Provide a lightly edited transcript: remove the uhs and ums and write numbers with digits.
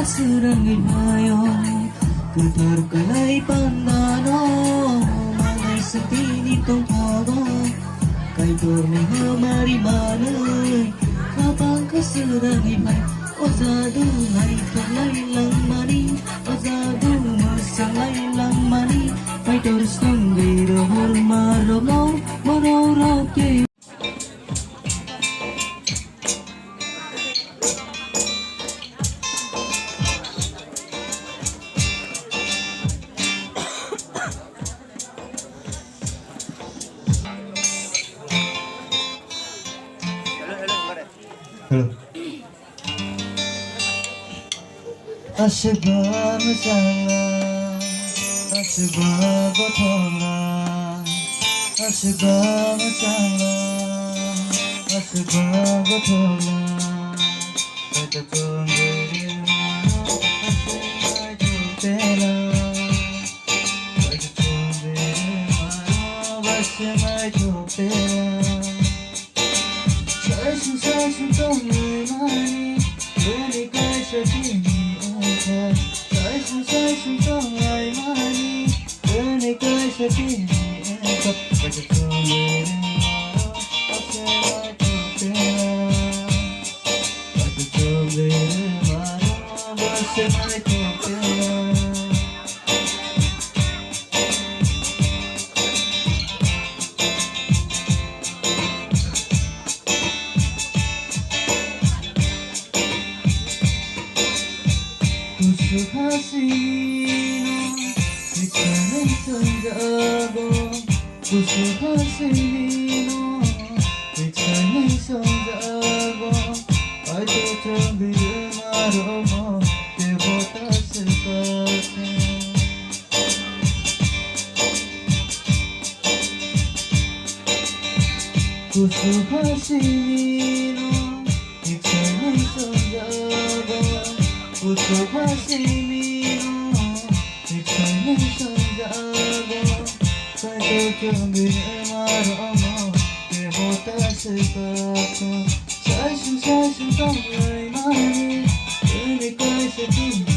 Serangin hayong Kutarkalay pandano Manay sa tinitong pagong Kay dorming hamarimanay Kapang kaserangin may Ozado ngay kalay lang mani Ozado masalay lang mani May terus ng giro hormarong Marorake 아시바 무장아 아시바 고통아 아시바 무장아 아시바 고통아 그때 동그리 아시바 주대라 그때 동그리 아시바 주대라 사실 동물 많이 그니까 사진이 사실 정말 많이 그니까 사진이 그때 동물이 말아 어제 말도 그때 동물이 말아 어제 말도 구수하시노 귀찮은 손자고 구수하시노 귀찮은 손자고 아이도 정비를 말어 때보다 쓸 것같아 구수하시노 귀찮은 손자고 구수하시미로 귀찮은 손자고 살도 정비를 말어머 때보다 쓸것같고 사실 정말 많이 그니까 새끼